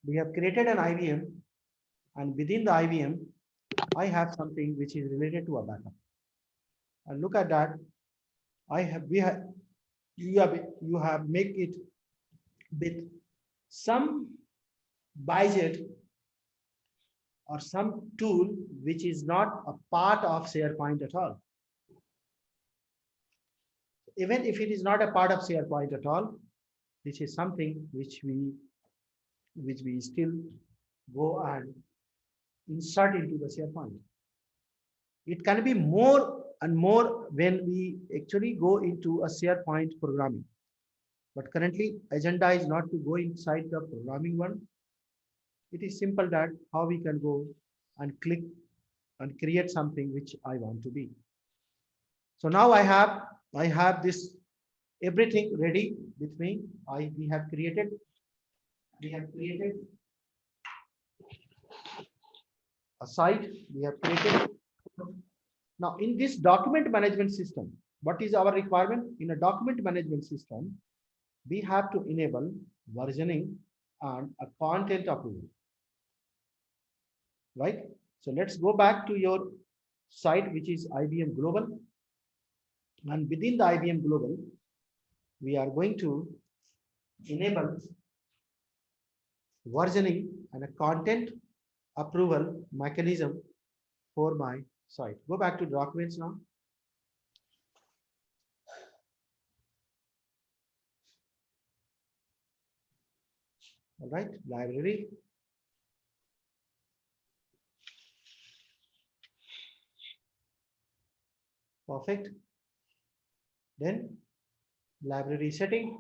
We have created an IBM, and within the IBM, I have something which is related to a backup. And look at that. I have we have you have make it with some budget or some tool which is not a part of SharePoint at all. Even if it is not a part of SharePoint at all, this is something which we still go and insert into the SharePoint. It can be more and more when we actually go into a SharePoint programming. But currently, agenda is not to go inside the programming one. It is simple that how we can go and click and create something which I want to be. So now I have this everything ready with me. We have created a site. We have created. Now in this document management system, what is our requirement? In a document management system, we have to enable versioning and a content approval. Right? So let's go back to your site, which is IBM Global. And within the IBM Global, we are going to enable versioning and a content approval mechanism for my site. Go back to documents now. All right, library. Perfect. Then library setting.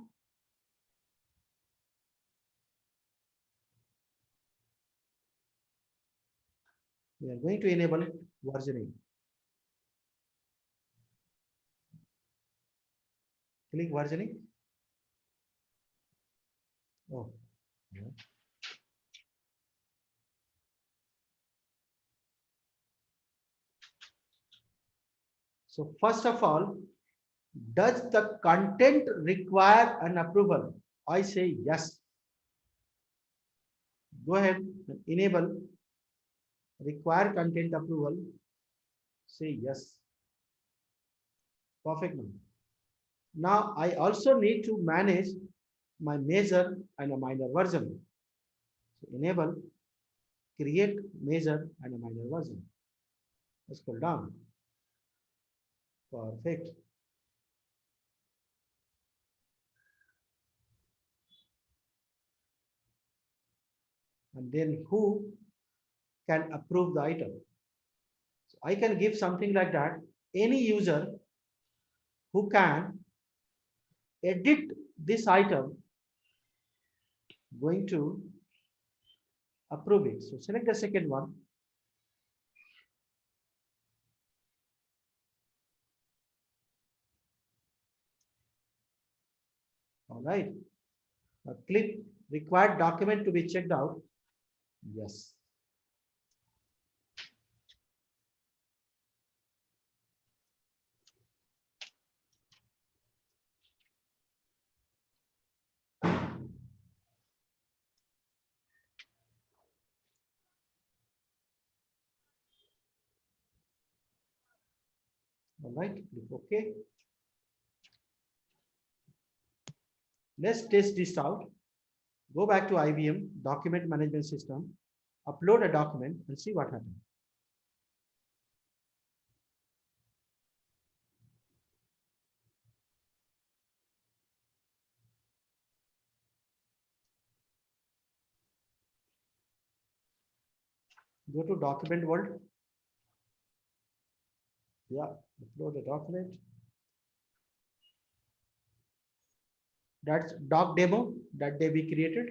We are going to enable versioning. Click versioning. Oh, yeah. So first of all, does the content require an approval? I say yes. Go ahead and enable require content approval. Say yes. Perfect. Now I also need to manage my major and a minor version. So enable create major and a minor version. Let's scroll down. Perfect. And then who can approve the item? So I can give something like that. Any user who can edit this item going to approve it. So select the second one. All right. Now click required document to be checked out. Yes. All right. Click OK. Let's test this out. Go back to IBM document management system, upload a document and see what happens. Go to document world. Yeah, upload a document. That's doc demo that day we created.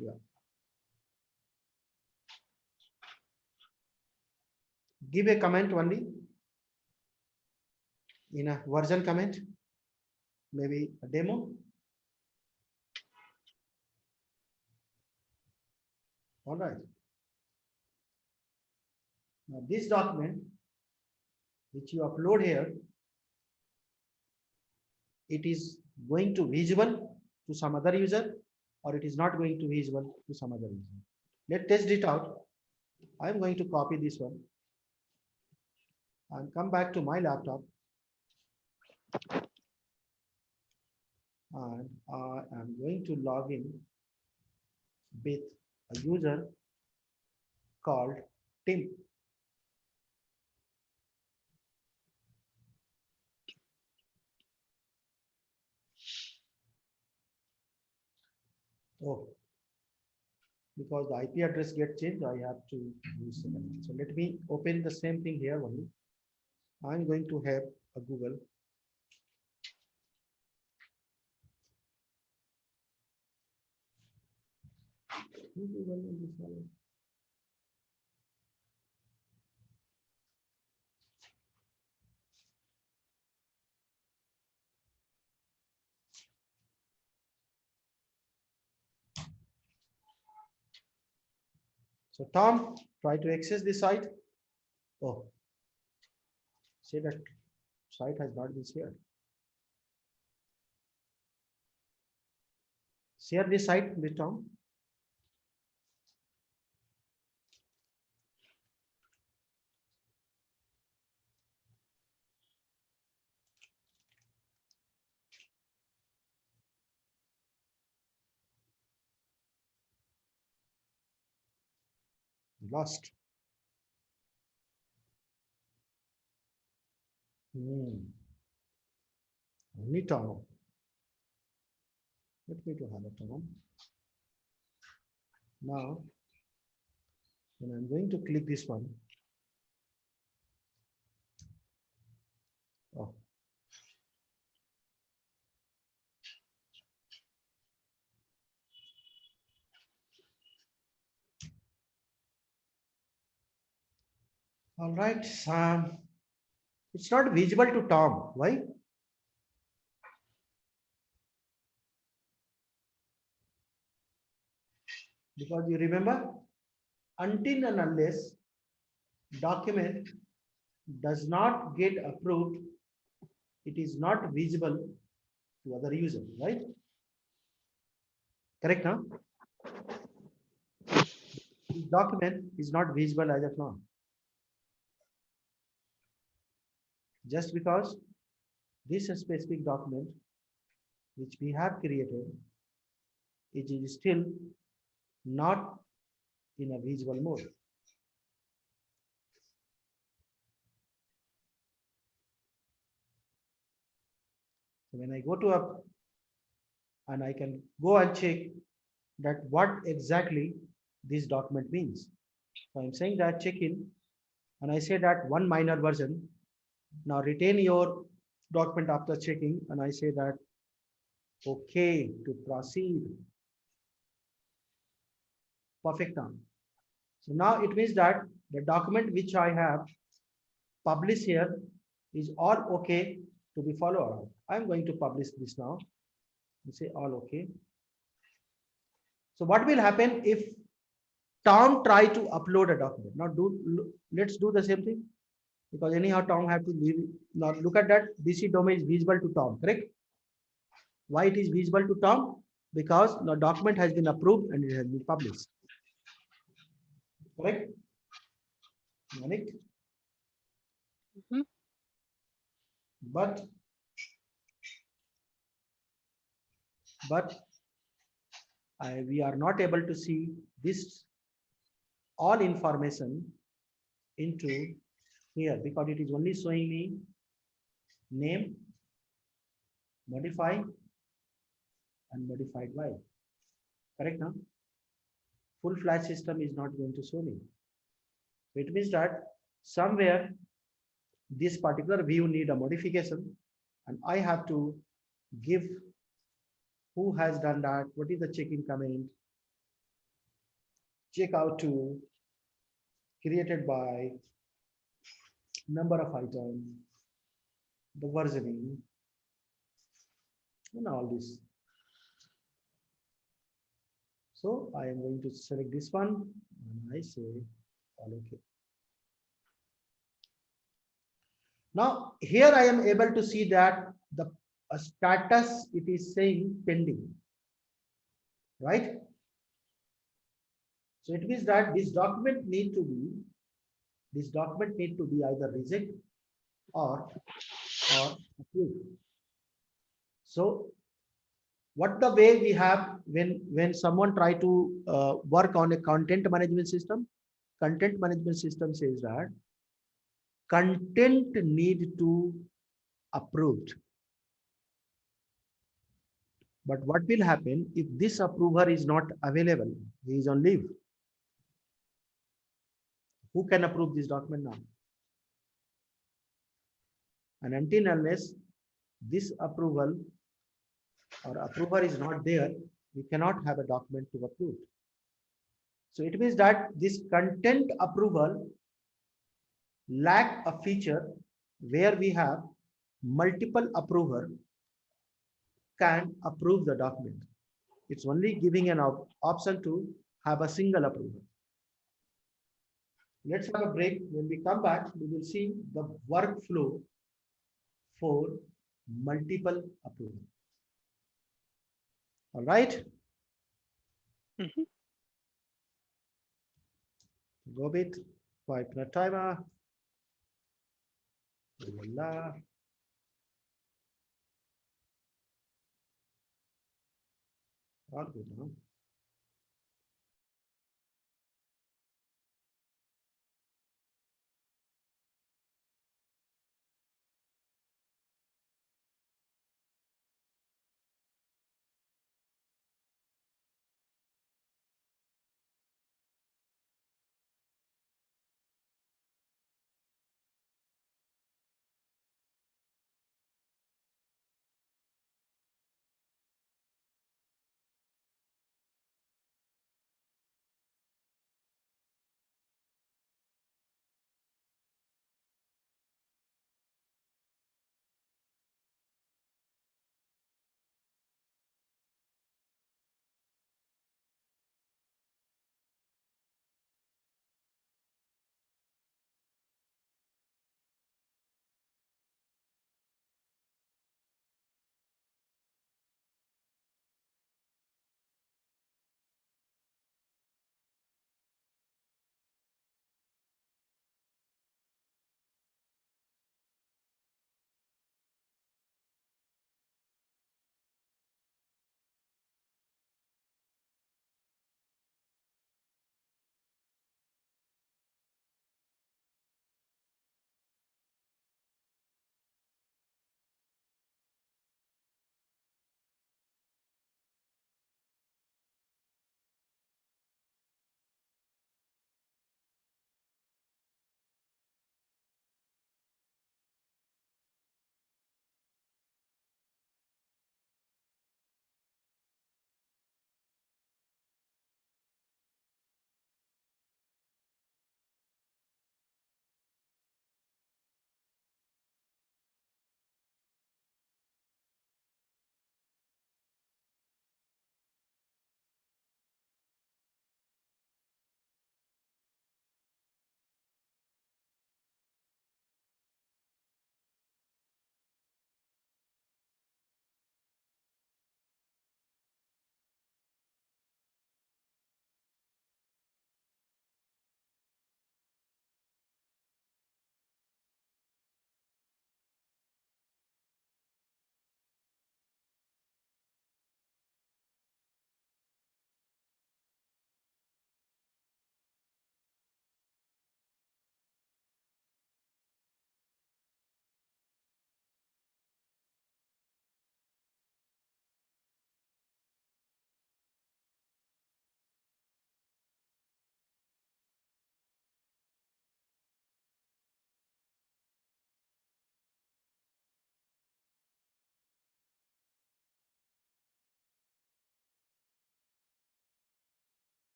Yeah. Give a comment only in a version comment, maybe a demo. All right. Now this document which you upload here, it is going to visible to some other user. or it is not going to be visible to some other reason. Let's test it out. I'm going to copy this one and come back to my laptop, and I am going to log in with a user called Tim. Oh, because the IP address gets changed, I have to use it. So let me open the same thing here only. I'm going to have a Google. So Tom, try to access the site. Oh, say that site has not been shared. Share this site with Tom. Lost. Only Tom. Let me to have a Tom. Now, when I'm going to click this one. Oh. All right. It's not visible to Tom. Why? Because you remember, until and unless document does not get approved, it is not visible to other user, right? Correct, huh? This document is not visible as of now. Just because this specific document which we have created, it is still not in a visible mode. So when I go to a, and I can go and check that what exactly this document means. So I'm saying that check in, and I say that one minor version. Now retain your document after checking, and I say that okay to proceed. Perfect now. So now it means that the document which I have published here is all okay to be followed. I'm going to publish this now. You say all okay. So what will happen if Tom try to upload a document? Now let's do the same thing, because anyhow Tom have to leave. Now look at that. DC domain is visible to Tom, correct? Why it is visible to Tom? Because the document has been approved and it has been published. Correct? Manik? But we are not able to see this all information into here, because it is only showing me name, modify, and modified by. Correct now? Full flash system is not going to show me. It means that somewhere this particular view need a modification, and I have to give who has done that, what is the check-in command, check out to, created by, number of items, the versioning, and all this. So I am going to select this one, and I say all okay. Now here I am able to see that the status, it is saying pending, right? So it means that this document need to be either reject or approved. So what the way we have when someone try to work on a content management system, content management system says that content need to approved. But what will happen if this approver is not available? He is on leave. Who can approve this document now? And until unless this approval or approver is not there, we cannot have a document to approve. So it means that this content approval lack a feature where we have multiple approver can approve the document. It's only giving an option to have a single approver. Let's have a break. When we come back, we will see the workflow for multiple approval. All right. Mhm. Go with 5-minute timer. Voila. All good, huh?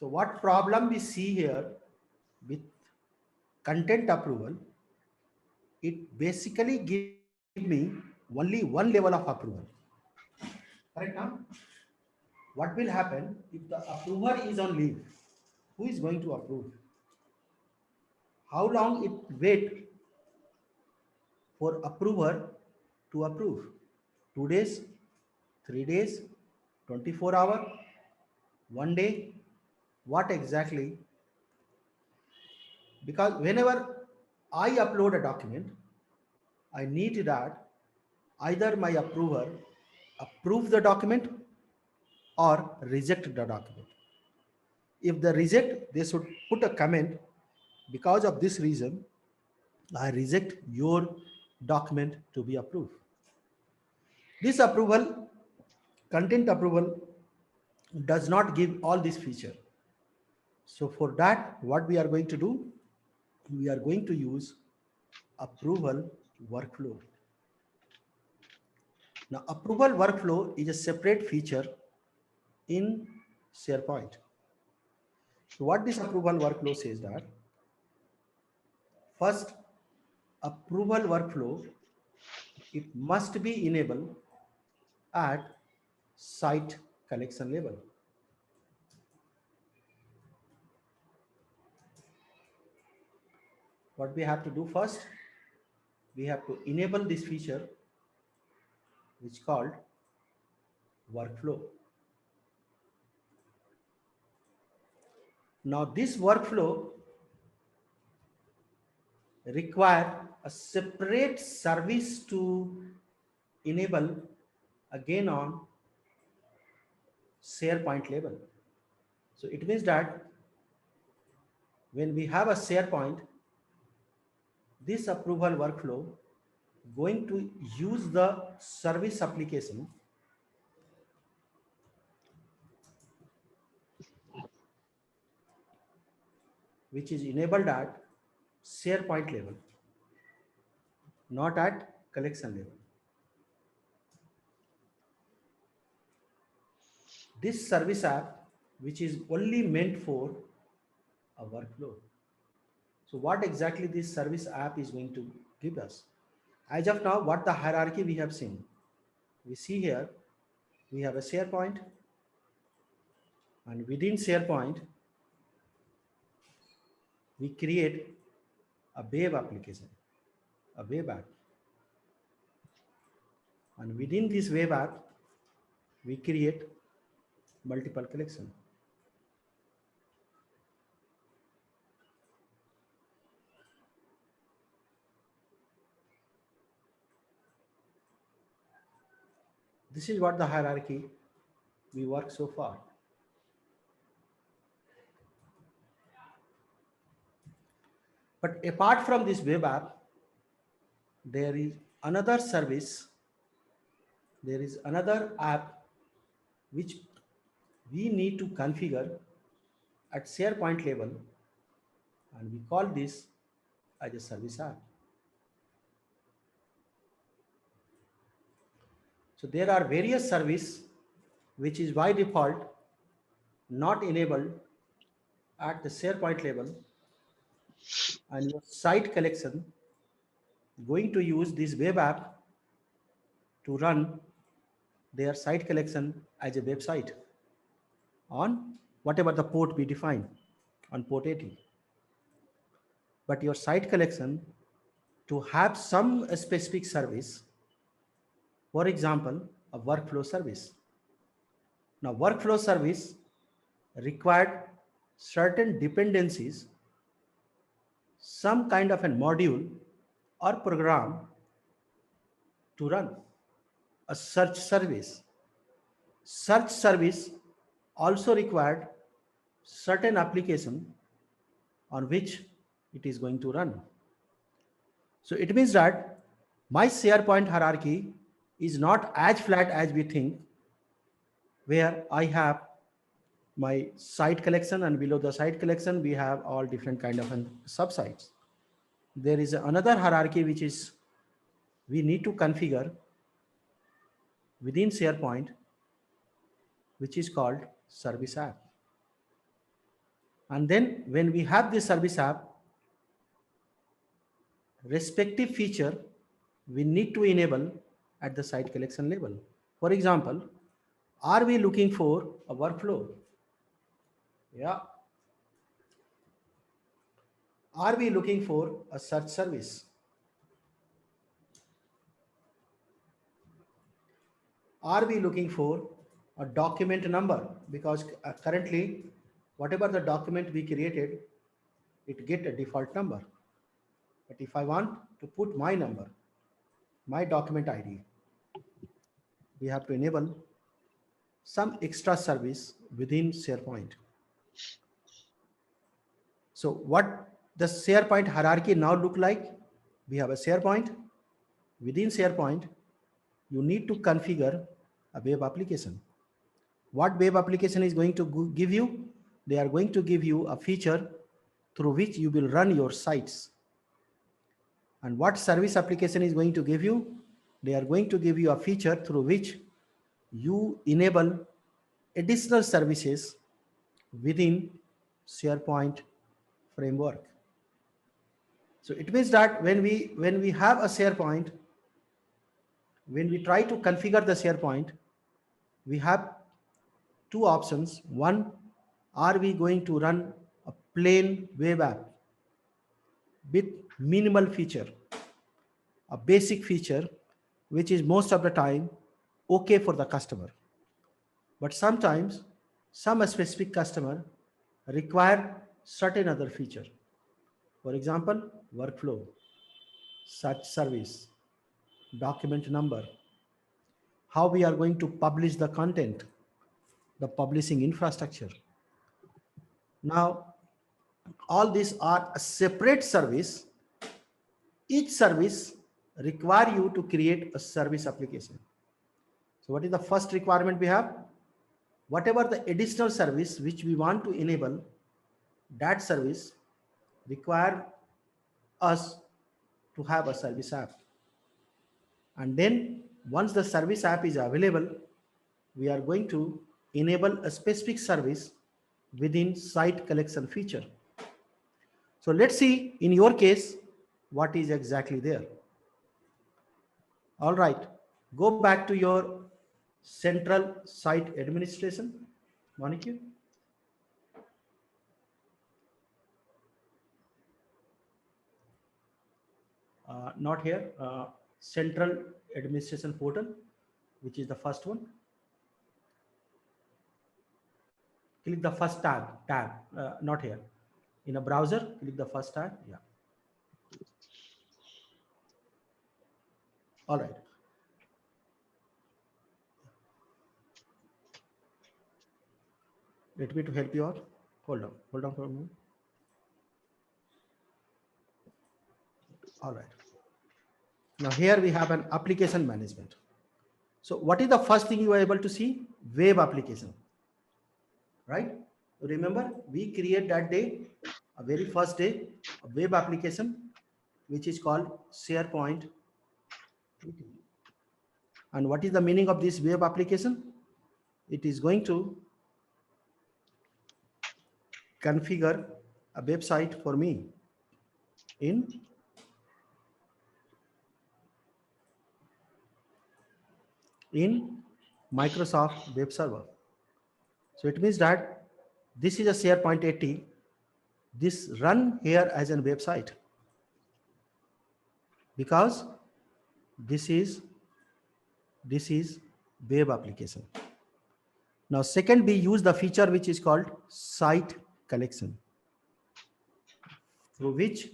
So what problem we see here with content approval, it basically give me only one level of approval. Correct now? What will happen if the approver is on leave? Who is going to approve? How long it wait for approver to approve? 2 days, 3 days, 24 hours, 1 day? What exactly? Because whenever I upload a document, I need that either my approver approve the document or reject the document. If they reject, they should put a comment. Because of this reason, I reject your document to be approved. This approval, content approval, does not give all this feature. So for that, what we are going to do, we are going to use approval workflow. Now, approval workflow is a separate feature in SharePoint. So what this approval workflow says that, first, approval workflow, it must be enabled at site collection level. What we have to do first, we have to enable this feature which called workflow. Now this workflow require a separate service to enable again on SharePoint level. So it means that when we have a SharePoint, this approval workflow going to use the service application which is enabled at SharePoint level, not at collection level. This service app, which is only meant for a workflow. So what exactly this service app is going to give us? As of now, what the hierarchy we have seen? We see here, we have a SharePoint, and within SharePoint, we create a web application, a web app. And within this web app, we create multiple collection. This is what the hierarchy we work so far. But apart from this web app, there is another service, there is another app which we need to configure at SharePoint level, and we call this as a service app. So there are various services which is by default not enabled at the SharePoint level, and your site collection going to use this web app to run their site collection as a website on whatever the port we define on port 80. But your site collection to have some specific service, for example, a workflow service. Now, workflow service required certain dependencies, some kind of a module or program to run. A search service. Search service also required certain application on which it is going to run. So it means that my SharePoint hierarchy is not as flat as we think, where I have my site collection, and below the site collection we have all different kind of subsites. There is another hierarchy which is we need to configure within SharePoint, which is called service app. And then when we have this service app, respective feature we need to enable at the site collection level. For example, are we looking for a workflow? Yeah. Are we looking for a search service? Are we looking for a document number? Because currently, whatever the document we created, it get a default number. But if I want to put my number, my document ID, we have to enable some extra service within SharePoint. So what the SharePoint hierarchy now look like? We have a SharePoint. Within SharePoint, you need to configure a web application. What web application is going to give you? They are going to give you a feature through which you will run your sites. And what service application is going to give you? They are going to give you a feature through which you enable additional services within SharePoint framework. So it means that when we have a SharePoint, when we try to configure the SharePoint, we have two options. One, are we going to run a plain web app with minimal feature, a basic feature, which is most of the time okay for the customer. But sometimes some specific customer require certain other feature. For example, workflow, search service, document number, how we are going to publish the content, the publishing infrastructure. Now, all these are a separate service. Each service require you to create a service application. So what is the first requirement we have? Whatever the additional service which we want to enable, that service require us to have a service app. And then once the service app is available, we are going to enable a specific service within site collection feature. So let's see in your case what is exactly there. All right, go back to your central site administration, Monica. Not here, central administration portal, which is the first one. Click the first tab, not here. In a browser, click the first tab. Yeah. All right. Let me to help you out. Hold on for a moment. All right. Now here we have an application management. So what is the first thing you are able to see? Web application, right? Remember, we create that day, a very first day, a web application, which is called SharePoint. And what is the meaning of this web application? It is going to configure a website for me in Microsoft Web Server. So it means that this is a SharePoint 80. This run here as a website because this is web application. Now, second, we use the feature which is called site collection, through which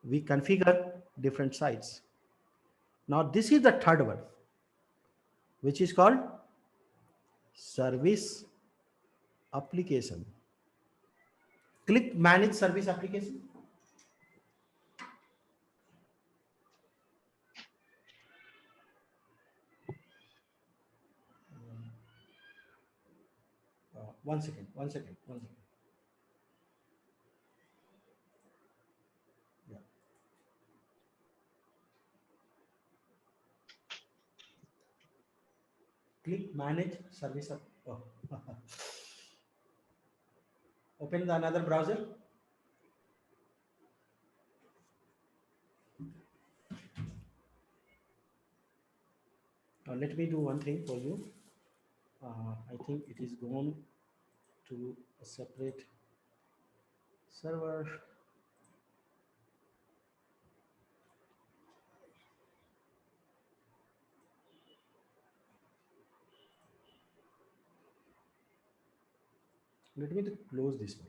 we configure different sites. Now, this is the third one, which is called service application. Click manage service application. One second. Yeah. Click manage service. Oh. Open the another browser. Now let me do one thing for you. I think it is gone to a separate server. Let me close this one.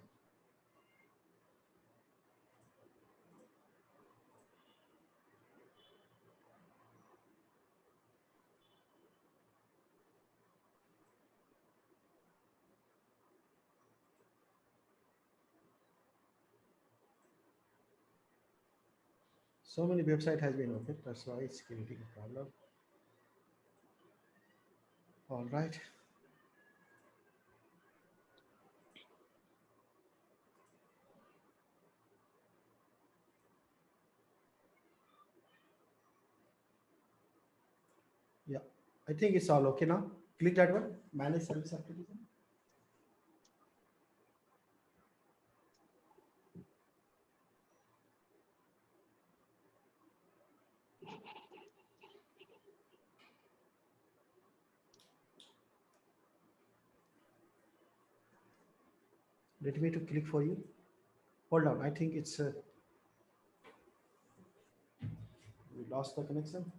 So many website has been opened. That's why it's creating a problem. All right. Yeah, I think it's all okay now. Click that one, manage service application. Let me to click for you. Hold on, I think it's we lost the connection.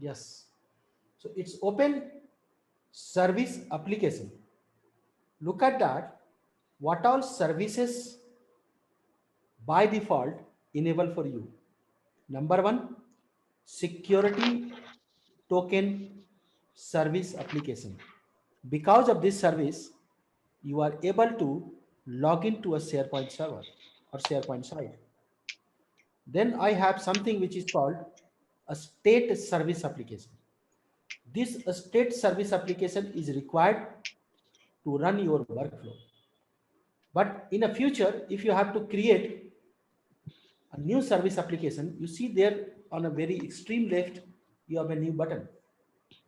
Yes. So it's open service application. Look at that. What all services by default enable for you? Number one, security token service application. Because of this service, you are able to log into a SharePoint server or SharePoint site. Then I have something which is called a state service application. This state service application is required to run your workflow. But in the future, if you have to create a new service application, you see there on a very extreme left, you have a new button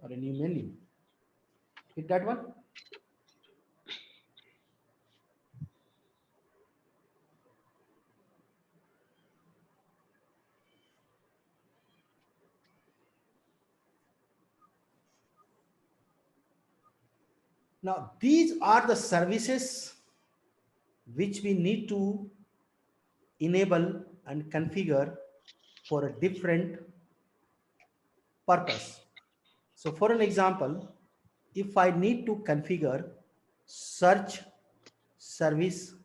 or a new menu. Hit that one. Now, these are the services which we need to enable and configure for a different purpose. So for an example, if I need to configure search service